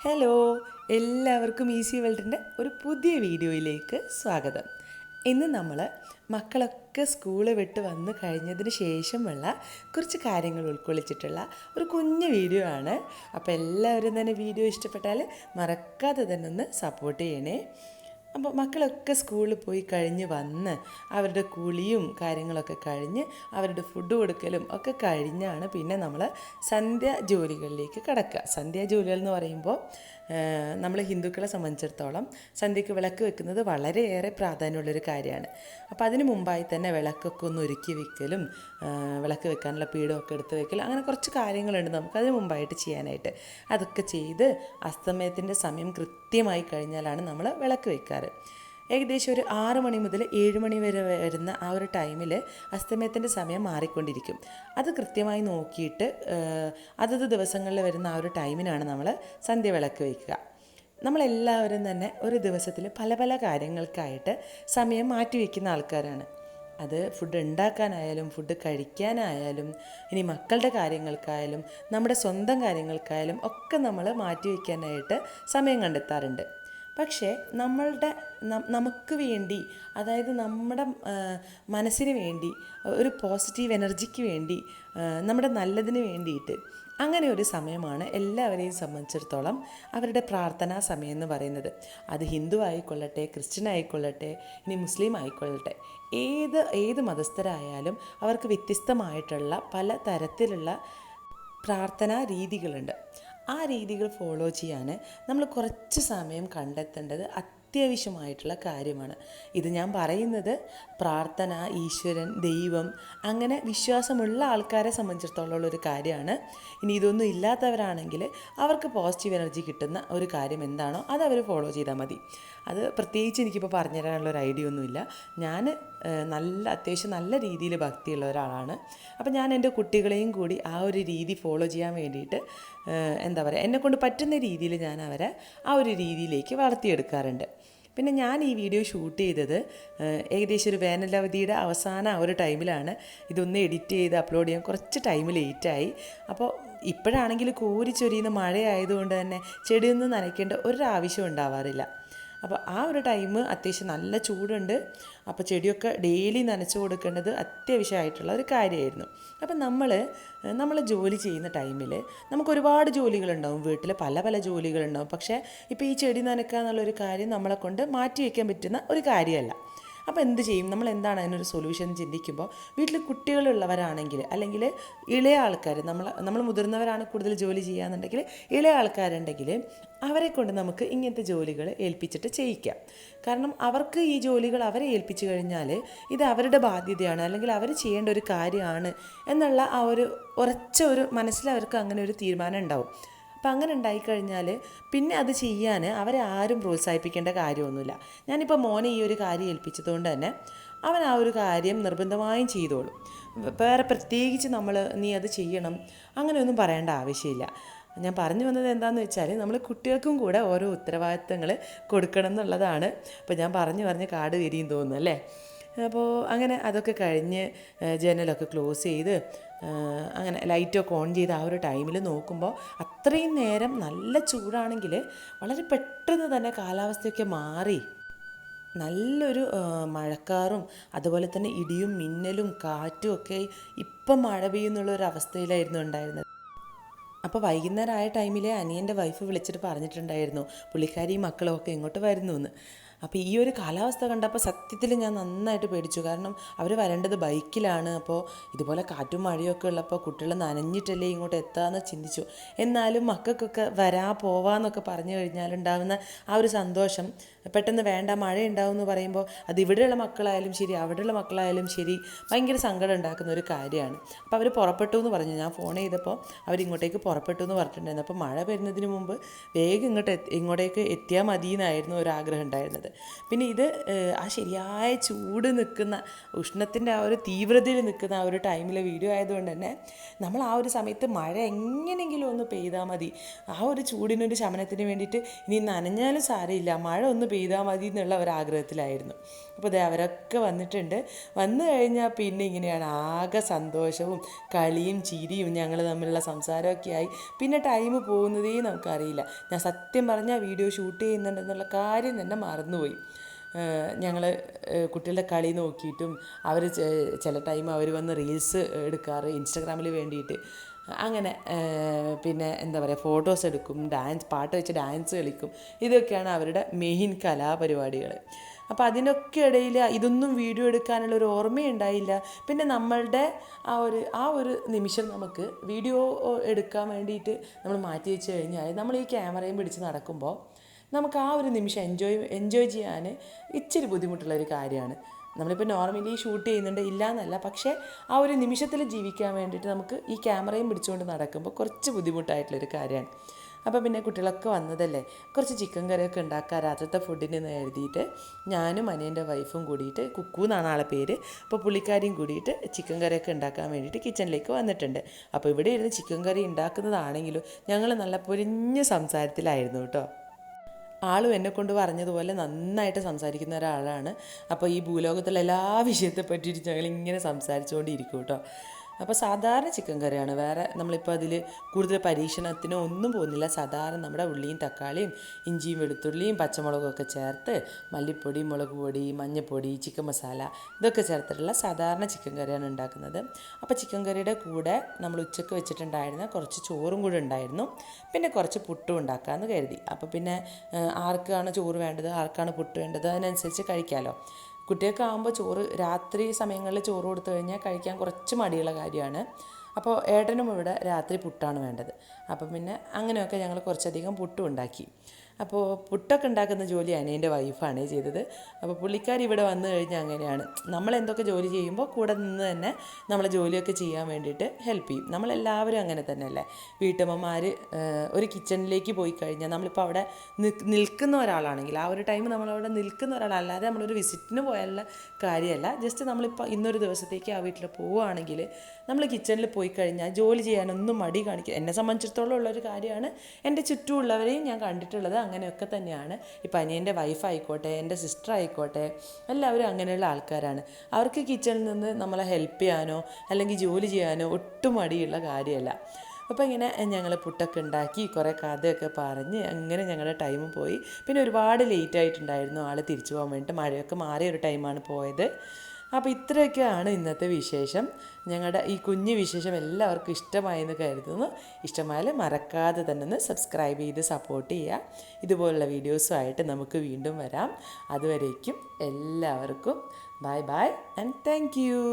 Hello, എല്ലാവർക്കും easy വേൾഡിൻ്റെ ഒരു പുതിയ വീഡിയോയിലേക്ക് സ്വാഗതം. ഇന്ന് നമ്മൾ മക്കളൊക്കെ സ്കൂള് വിട്ട് വന്ന് കഴിഞ്ഞതിന് ശേഷമുള്ള കുറച്ച് കാര്യങ്ങൾ ഉൾക്കൊള്ളിച്ചിട്ടുള്ള ഒരു കുഞ്ഞു വീഡിയോ ആണ്. അപ്പോൾ എല്ലാവരും തന്നെ വീഡിയോ ഇഷ്ടപ്പെട്ടാൽ മറക്കാതെ തന്നെ ഒന്ന് സപ്പോർട്ട് ചെയ്യണേ. അപ്പോൾ മക്കളൊക്കെ സ്കൂളിൽ പോയി കഴിഞ്ഞ് വന്ന് അവരുടെ കുളിയും കാര്യങ്ങളൊക്കെ കഴിഞ്ഞ് അവരുടെ ഫുഡ് കൊടുക്കലും ഒക്കെ കഴിഞ്ഞാണ് പിന്നെ നമ്മൾ സന്ധ്യ ജോലികളിലേക്ക് കടക്കുക. സന്ധ്യ ജോലികൾ എന്ന് പറയുമ്പോൾ നമ്മൾ ഹിന്ദുക്കളെ സംബന്ധിച്ചിടത്തോളം സന്ധ്യയ്ക്ക് വിളക്ക് വെക്കുന്നത് വളരെയേറെ പ്രാധാന്യമുള്ളൊരു കാര്യമാണ്. അപ്പോൾ അതിന് മുമ്പായി തന്നെ വിളക്കൊക്കെ ഒന്ന് ഒരുക്കി വെക്കലും വിളക്ക് വെക്കാനുള്ള പീഠമൊക്കെ എടുത്ത് വെക്കലും അങ്ങനെ കുറച്ച് കാര്യങ്ങളുണ്ട് നമുക്കതിന് മുമ്പായിട്ട് ചെയ്യാനായിട്ട്. അതൊക്കെ ചെയ്ത് അസ്തമയത്തിൻ്റെ സമയം കൃത്യമായി കഴിഞ്ഞാലാണ് നമ്മൾ വിളക്ക് വെക്കാറ്. ഏകദേശം ഒരു 6 മണി മുതൽ 7 മണി വരെ വരുന്ന ആ ഒരു ടൈമിൽ അസ്തമയത്തിൻ്റെ സമയം മാറിക്കൊണ്ടിരിക്കും. അത് കൃത്യമായി നോക്കിയിട്ട് അതത് ദിവസങ്ങളിൽ വരുന്ന ആ ഒരു ടൈമിനാണ് നമ്മൾ സന്ധ്യ വിളക്ക് വയ്ക്കുക. നമ്മളെല്ലാവരും തന്നെ ഒരു ദിവസത്തിൽ പല പല കാര്യങ്ങൾക്കായിട്ട് സമയം മാറ്റിവെക്കുന്ന ആൾക്കാരാണ്. അത് ഫുഡ് ഉണ്ടാക്കാനായാലും ഫുഡ് കഴിക്കാനായാലും ഇനി മക്കളുടെ കാര്യങ്ങൾക്കായാലും നമ്മുടെ സ്വന്തം കാര്യങ്ങൾക്കായാലും ഒക്കെ നമ്മൾ മാറ്റിവെക്കാനായിട്ട് സമയം കണ്ടെത്താറുണ്ട്. പക്ഷേ നമുക്ക് വേണ്ടി, അതായത് നമ്മുടെ മനസ്സിന് വേണ്ടി, ഒരു പോസിറ്റീവ് എനർജിക്ക് വേണ്ടി, നമ്മുടെ നല്ലതിന് വേണ്ടിയിട്ട് അങ്ങനെ ഒരു സമയമാണ് എല്ലാവരെയും സംബന്ധിച്ചിടത്തോളം അവരുടെ പ്രാർത്ഥനാ സമയം എന്ന് പറയുന്നത്. അത് ഹിന്ദു ആയിക്കൊള്ളട്ടെ, ക്രിസ്ത്യൻ ആയിക്കൊള്ളട്ടെ, ഇനി മുസ്ലിം ആയിക്കൊള്ളട്ടെ, ഏത് മതസ്ഥരായാലും അവർക്ക് വ്യത്യസ്തമായിട്ടുള്ള പല തരത്തിലുള്ള പ്രാർത്ഥനാ രീതികളുണ്ട്. ആ രീതികൾ ഫോളോ ചെയ്യാൻ നമ്മൾ കുറച്ച് സമയം കണ്ടെത്തേണ്ടത് അത്യാവശ്യമായിട്ടുള്ള കാര്യമാണ്. ഇത് ഞാൻ പറയുന്നത് പ്രാർത്ഥന, ഈശ്വരൻ, ദൈവം അങ്ങനെ വിശ്വാസമുള്ള ആൾക്കാരെ സംബന്ധിച്ചിടത്തോളം ഉള്ളൊരു കാര്യമാണ്. ഇനി ഇതൊന്നും ഇല്ലാത്തവരാണെങ്കിൽ അവർക്ക് പോസിറ്റീവ് എനർജി കിട്ടുന്ന ഒരു കാര്യം എന്താണോ അത് അവർ ഫോളോ ചെയ്താൽ മതി. അത് പ്രത്യേകിച്ച് എനിക്കിപ്പോൾ പറഞ്ഞു തരാനുള്ളൊരു ഐഡിയ ഒന്നുമില്ല. ഞാൻ അത്യാവശ്യം നല്ല രീതിയിൽ ഭക്തിയുള്ള ഒരാളാണ്. അപ്പോൾ ഞാൻ എൻ്റെ കുട്ടികളെയും കൂടി ആ ഒരു രീതി ഫോളോ ചെയ്യാൻ വേണ്ടിയിട്ട് എന്നെക്കൊണ്ട് പറ്റുന്ന രീതിയിൽ ഞാൻ അവരെ ആ ഒരു രീതിയിലേക്ക് വളർത്തിയെടുക്കാറുണ്ട്. പിന്നെ ഞാൻ ഈ വീഡിയോ ഷൂട്ട് ചെയ്തത് ഏകദേശം ഒരു വേനലവധിയുടെ അവസാന ആ ഒരു ടൈമിലാണ്. ഇതൊന്ന് എഡിറ്റ് ചെയ്ത് അപ്ലോഡ് ചെയ്യാൻ കുറച്ച് ടൈം ലേറ്റായി. അപ്പോൾ ഇപ്പോഴാണെങ്കിൽ കോരിച്ചൊരിയുന്ന മഴയായതുകൊണ്ട് തന്നെ ചെടിയൊന്നും നനയ്ക്കേണ്ട ഒരാവശ്യം ഉണ്ടാവാറില്ല. അപ്പോൾ ആ ഒരു ടൈം അത്യാവശ്യം നല്ല ചൂടുണ്ട്. അപ്പോൾ ചെടിയൊക്കെ ഡെയിലി നനച്ചു കൊടുക്കേണ്ടത് അത്യാവശ്യമായിട്ടുള്ള ഒരു കാര്യമായിരുന്നു. അപ്പം നമ്മൾ ജോലി ചെയ്യുന്ന ടൈമിൽ നമുക്ക് ഒരുപാട് ജോലികളുണ്ടാവും, വീട്ടിൽ പല പല ജോലികളുണ്ടാവും. പക്ഷേ ഇപ്പോൾ ഈ ചെടി നനയ്ക്കുക എന്നുള്ളൊരു കാര്യം നമ്മളെ കൊണ്ട് മാറ്റി വയ്ക്കാൻ പറ്റുന്ന ഒരു കാര്യമല്ല. അപ്പോൾ എന്ത് ചെയ്യും? നമ്മൾ എന്താണ് അതിനൊരു സൊല്യൂഷൻ ചിന്തിക്കുമ്പോൾ, വീട്ടിൽ കുട്ടികളുള്ളവരാണെങ്കിൽ അല്ലെങ്കിൽ ഇളയ ആൾക്കാർ, നമ്മൾ മുതിർന്നവരാണ് കൂടുതൽ ജോലി ചെയ്യാന്നുണ്ടെങ്കിൽ ഇളയ ആൾക്കാരുണ്ടെങ്കിൽ അവരെ കൊണ്ട് നമുക്ക് ഇങ്ങനത്തെ ജോലികൾ ഏൽപ്പിച്ചിട്ട് ചെയ്യിക്കാം. കാരണം അവർക്ക് ഈ ജോലികൾ അവരെ ഏൽപ്പിച്ചു കഴിഞ്ഞാൽ ഇത് അവരുടെ ബാധ്യതയാണ് അല്ലെങ്കിൽ അവർ ചെയ്യേണ്ട ഒരു കാര്യമാണ് എന്നുള്ള ആ ഒരു ഉറച്ച ഒരു മനസ്സിൽ അവർക്ക് അങ്ങനെ ഒരു തീരുമാനം ഉണ്ടാവും. അപ്പം അങ്ങനെ ഉണ്ടായിക്കഴിഞ്ഞാൽ പിന്നെ അത് ചെയ്യാൻ അവരെ ആരും പ്രോത്സാഹിപ്പിക്കേണ്ട കാര്യമൊന്നുമില്ല. ഞാനിപ്പോൾ മോനെ ഈ ഒരു കാര്യം ഏൽപ്പിച്ചതുകൊണ്ട് തന്നെ അവൻ ആ ഒരു കാര്യം നിർബന്ധമായും ചെയ്തോളും. വേറെ പ്രത്യേകിച്ച് നീ അത് ചെയ്യണം അങ്ങനെയൊന്നും പറയേണ്ട ആവശ്യമില്ല. ഞാൻ പറഞ്ഞു വന്നത് എന്താണെന്ന് വെച്ചാൽ നമ്മൾ കുട്ടികൾക്കും കൂടെ ഓരോ ഉത്തരവാദിത്തങ്ങൾ കൊടുക്കണം എന്നുള്ളതാണ്. അപ്പോൾ ഞാൻ പറഞ്ഞ് കാട് വരിയും തോന്നുന്നു അല്ലേ. അപ്പോൾ അങ്ങനെ അതൊക്കെ കഴിഞ്ഞ് ജനലൊക്കെ ക്ലോസ് ചെയ്ത് അങ്ങനെ ലൈറ്റൊക്കെ ഓൺ ചെയ്ത് ആ ഒരു ടൈമിൽ നോക്കുമ്പോൾ അത്രയും നേരം നല്ല ചൂടാണെങ്കിൽ വളരെ പെട്ടെന്ന് തന്നെ കാലാവസ്ഥയൊക്കെ മാറി നല്ലൊരു മഴക്കാറും അതുപോലെ തന്നെ ഇടിയും മിന്നലും കാറ്റും ഒക്കെ ഇപ്പം മഴ പെയ്യുന്നുള്ളൊരു അവസ്ഥയിലായിരുന്നു ഉണ്ടായിരുന്നത്. അപ്പോൾ വൈകുന്നേരമായ ടൈമിൽ അനിയൻ്റെ വൈഫ് വിളിച്ചിട്ട് പറഞ്ഞിട്ടുണ്ടായിരുന്നു പുള്ളിക്കാരിയും മക്കളും ഒക്കെ ഇങ്ങോട്ട് വരുന്നു എന്ന്. അപ്പോൾ ഈ ഒരു കാലാവസ്ഥ കണ്ടപ്പോൾ സത്യത്തിൽ ഞാൻ നന്നായിട്ട് പേടിച്ചു. കാരണം അവർ വരേണ്ടത് ബൈക്കിലാണ്. അപ്പോൾ ഇതുപോലെ കാറ്റും മഴയൊക്കെ ഉള്ളപ്പോൾ കുട്ടികൾ നനഞ്ഞിട്ടല്ലേ ഇങ്ങോട്ട് എത്താമെന്ന് ചിന്തിച്ചു. എന്നാലും മക്കൾക്കൊക്കെ പോവാന്നൊക്കെ പറഞ്ഞു കഴിഞ്ഞാലുണ്ടാകുന്ന ആ ഒരു സന്തോഷം പെട്ടെന്ന് വേണ്ട മഴ ഉണ്ടാവും എന്ന് പറയുമ്പോൾ അത് ഇവിടെയുള്ള മക്കളായാലും ശരി അവിടെയുള്ള മക്കളായാലും ശരി ഭയങ്കര സങ്കടം ഉണ്ടാക്കുന്ന ഒരു കാര്യമാണ്. അപ്പോൾ അവർ പുറപ്പെട്ടു എന്ന് പറഞ്ഞു. ഞാൻ ഫോൺ ചെയ്തപ്പോൾ അവരിങ്ങോട്ടേക്ക് പുറപ്പെട്ടു എന്ന് പറഞ്ഞിട്ടുണ്ടായിരുന്നു. അപ്പോൾ മഴ വരുന്നതിന് മുമ്പ് വേഗം ഇങ്ങോട്ടേക്ക് എത്തിയാൽ മതി എന്നായിരുന്നു ഒരാഗ്രഹം ഉണ്ടായിരുന്നത്. പിന്നെ ഇത് ആ ശരിയായ ചൂട് നിൽക്കുന്ന ഉഷ്ണത്തിൻ്റെ ആ ഒരു തീവ്രതയിൽ നിൽക്കുന്ന ആ ഒരു ടൈമിലെ വീഡിയോ ആയതുകൊണ്ട് തന്നെ നമ്മൾ ആ ഒരു സമയത്ത് മഴ എങ്ങനെയെങ്കിലും ഒന്ന് പെയ്താൽ മതി, ആ ഒരു ചൂടിനൊരു ശമനത്തിന് വേണ്ടിയിട്ട് ഇനി നനഞ്ഞാലും സാരമില്ല, മഴ ഒന്ന് പെയ്താൽ മതി എന്നുള്ള ഒരാഗ്രഹത്തിലായിരുന്നു. അപ്പോൾ ഇത് അവരൊക്കെ വന്നിട്ടുണ്ട്. വന്നു കഴിഞ്ഞാൽ പിന്നെ ഇങ്ങനെയാണ് ആകെ സന്തോഷവും കളിയും ചിരിയും ഞങ്ങൾ തമ്മിലുള്ള സംസാരമൊക്കെ ആയി. പിന്നെ ടൈം പോകുന്നതേ നമുക്കറിയില്ല. ഞാൻ സത്യം പറഞ്ഞാൽ വീഡിയോ ഷൂട്ട് ചെയ്യുന്നുണ്ടെന്നുള്ള കാര്യം തന്നെ മറന്നുപോയി. ഞങ്ങൾ കുട്ടികളുടെ കളി നോക്കിയിട്ടും അവർ ചില ടൈം അവർ വന്ന് റീൽസ് എടുക്കാറ് ഇൻസ്റ്റാഗ്രാമിൽ വേണ്ടിയിട്ട്, അങ്ങനെ പിന്നെ എന്താ പറയുക ഫോട്ടോസ് എടുക്കും, പാട്ട് വെച്ച് ഡാൻസ് കളിക്കും. ഇതൊക്കെയാണ് അവരുടെ മെയിൻ കലാപരിപാടികൾ. അപ്പോൾ അതിനൊക്കെ ഇടയിൽ ഇതൊന്നും വീഡിയോ എടുക്കാനുള്ളൊരു ഓർമ്മയുണ്ടായില്ല. പിന്നെ നമ്മളുടെ ആ ഒരു നിമിഷം നമുക്ക് വീഡിയോ എടുക്കാൻ വേണ്ടിയിട്ട് നമ്മൾ മാറ്റി വെച്ച് കഴിഞ്ഞാൽ നമ്മൾ ഈ ക്യാമറയും പിടിച്ച് നടക്കുമ്പോൾ നമുക്ക് ആ ഒരു നിമിഷം എൻജോയ് ചെയ്യാൻ ഇച്ചിരി ബുദ്ധിമുട്ടുള്ളൊരു കാര്യമാണ്. നമ്മളിപ്പോൾ നോർമലി ഷൂട്ട് ചെയ്യുന്നുണ്ട് ഇല്ല എന്നല്ല, പക്ഷേ ആ ഒരു നിമിഷത്തിൽ ജീവിക്കാൻ വേണ്ടിയിട്ട് നമുക്ക് ഈ ക്യാമറയും പിടിച്ചുകൊണ്ട് നടക്കുമ്പോൾ കുറച്ച് ബുദ്ധിമുട്ടായിട്ടുള്ളൊരു കാര്യമാണ്. അപ്പോൾ പിന്നെ കുട്ടികളൊക്കെ വന്നതല്ലേ, കുറച്ച് ചിക്കൻ കറിയൊക്കെ ഉണ്ടാക്കുക രാത്രിത്തെ ഫുഡിന് എന്ന് എഴുതിയിട്ട് ഞാനും അനിയൻ്റെ വൈഫും കൂടിയിട്ട്, കുക്കു എന്നാണ് ആളെ പേര്, അപ്പോൾ പുള്ളിക്കാരിയും കൂടിയിട്ട് ചിക്കൻ കറിയൊക്കെ ഉണ്ടാക്കാൻ വേണ്ടിയിട്ട് കിച്ചണിലേക്ക് വന്നിട്ടുണ്ട്. അപ്പോൾ ഇവിടെ ഇരുന്ന് ചിക്കൻ കറി ഉണ്ടാക്കുന്നതാണെങ്കിലും ഞങ്ങൾ നല്ല പൊരിഞ്ഞ സംസാരത്തിലായിരുന്നു കേട്ടോ. ആളും എന്നെക്കൊണ്ട് പറഞ്ഞതുപോലെ നന്നായിട്ട് സംസാരിക്കുന്ന ഒരാളാണ്. അപ്പോൾ ഈ ഭൂലോകത്തുള്ള എല്ലാ വിഷയത്തെ പറ്റിയിട്ട് ഞങ്ങളിങ്ങനെ സംസാരിച്ചുകൊണ്ടിരിക്കും കേട്ടോ. അപ്പോൾ സാധാരണ ചിക്കൻ കറിയാണ്, വേറെ നമ്മളിപ്പോൾ അതിൽ കൂടുതൽ പരീക്ഷണത്തിനോ ഒന്നും പോകുന്നില്ല. സാധാരണ നമ്മുടെ ഉള്ളിയും തക്കാളിയും ഇഞ്ചിയും വെളുത്തുള്ളിയും പച്ചമുളകും ഒക്കെ ചേർത്ത് മല്ലിപ്പൊടി, മുളക് പൊടി, മഞ്ഞൾപ്പൊടി, ചിക്കൻ മസാല ഇതൊക്കെ ചേർത്തിട്ടുള്ള സാധാരണ ചിക്കൻ കറിയാണ് ഉണ്ടാക്കുന്നത്. അപ്പോൾ ചിക്കൻ കറിയുടെ കൂടെ നമ്മൾ ഉച്ചയ്ക്ക് വെച്ചിട്ടുണ്ടായിരുന്ന കുറച്ച് ചോറും കൂടെ ഉണ്ടായിരുന്നു. പിന്നെ കുറച്ച് പുട്ടും ഉണ്ടാക്കാമെന്ന് കരുതി. അപ്പോൾ പിന്നെ ആർക്കാണ് ചോറ് വേണ്ടത്, ആർക്കാണ് പുട്ട് വേണ്ടത്, അതിനനുസരിച്ച് കഴിക്കാമല്ലോ. കുട്ടികൾക്കാകുമ്പോൾ ചോറ് രാത്രി സമയങ്ങളിൽ ചോറ് കൊടുത്തു കഴിഞ്ഞാൽ കഴിക്കാൻ കുറച്ച് മടിയുള്ള കാര്യമാണ്. അപ്പോൾ ഏട്ടനും ഇവിടെ രാത്രി പുട്ടാണ് വേണ്ടത്. അപ്പം പിന്നെ അങ്ങനെയൊക്കെ ഞങ്ങൾ കുറച്ചധികം പുട്ടും ഉണ്ടാക്കി. അപ്പോൾ പുട്ടൊക്കെ ഉണ്ടാക്കുന്ന ജോലി അനിയൻ്റെ വൈഫാണ് ചെയ്തത്. അപ്പോൾ പുള്ളിക്കാരി ഇവിടെ വന്നു കഴിഞ്ഞാൽ അങ്ങനെയാണ്, നമ്മളെന്തൊക്കെ ജോലി ചെയ്യുമ്പോൾ കൂടെ നിന്ന് തന്നെ നമ്മളെ ജോലിയൊക്കെ ചെയ്യാൻ വേണ്ടിയിട്ട് ഹെൽപ്പ് ചെയ്യും. നമ്മളെല്ലാവരും അങ്ങനെ തന്നെയല്ലേ. വീട്ടമ്മമാർ ഒരു കിച്ചണിലേക്ക് പോയി കഴിഞ്ഞാൽ നമ്മളിപ്പോൾ അവിടെ നിൽക്കുന്ന ഒരാളാണെങ്കിൽ ആ ഒരു ടൈം നമ്മളവിടെ നിൽക്കുന്ന ഒരാളല്ലാതെ നമ്മളൊരു വിസിറ്റിന് പോയാലുള്ള കാര്യമല്ല. ജസ്റ്റ് നമ്മളിപ്പോൾ ഇന്നൊരു ദിവസത്തേക്ക് ആ വീട്ടിൽ പോവുകയാണെങ്കിൽ നമ്മൾ കിച്ചണിൽ പോയി കഴിഞ്ഞാൽ ജോലി ചെയ്യാനൊന്നും മടി കാണിക്കുക. എന്നെ സംബന്ധിച്ചിടത്തോളം ഉള്ളൊരു കാര്യമാണ്. എൻ്റെ ചുറ്റുമുള്ളവരെയും ഞാൻ കണ്ടിട്ടുള്ളത് അങ്ങനെയൊക്കെ തന്നെയാണ്. ഇപ്പം അനിയൻ്റെ വൈഫായിക്കോട്ടെ, എൻ്റെ സിസ്റ്റർ ആയിക്കോട്ടെ, എല്ലാവരും അങ്ങനെയുള്ള ആൾക്കാരാണ്. അവർക്ക് കിച്ചണിൽ നിന്ന് നമ്മളെ ഹെൽപ്പ് ചെയ്യാനോ അല്ലെങ്കിൽ ജോലി ചെയ്യാനോ ഒട്ടും മടിയുള്ള കാര്യമല്ല. അപ്പോൾ ഇങ്ങനെ ഞങ്ങൾ പുട്ടൊക്കെ ഉണ്ടാക്കി കുറേ കഥയൊക്കെ പറഞ്ഞ് അങ്ങനെ ഞങ്ങളുടെ ടൈം പോയി. പിന്നെ ഒരുപാട് ലേറ്റ് ആയിട്ടുണ്ടായിരുന്നു ആൾ തിരിച്ചു പോകാൻ വേണ്ടിയിട്ട്. മഴയൊക്കെ മാറിയ ഒരു ടൈമാണ് പോയത്. അപ്പോൾ ഇത്രയൊക്കെയാണ് ഇന്നത്തെ വിശേഷം. ഞങ്ങളുടെ ഈ കുഞ്ഞു വിശേഷം എല്ലാവർക്കും ഇഷ്ടമായെന്ന് കരുതുന്നു. ഇഷ്ടമായാൽ മറക്കാതെ തന്നെ ഒന്ന് സബ്സ്ക്രൈബ് ചെയ്ത് സപ്പോർട്ട് ചെയ്യുക. ഇതുപോലുള്ള വീഡിയോസുമായിട്ട് നമുക്ക് വീണ്ടും വരാം. അതുവരേക്കും എല്ലാവർക്കും bye bye and thank you.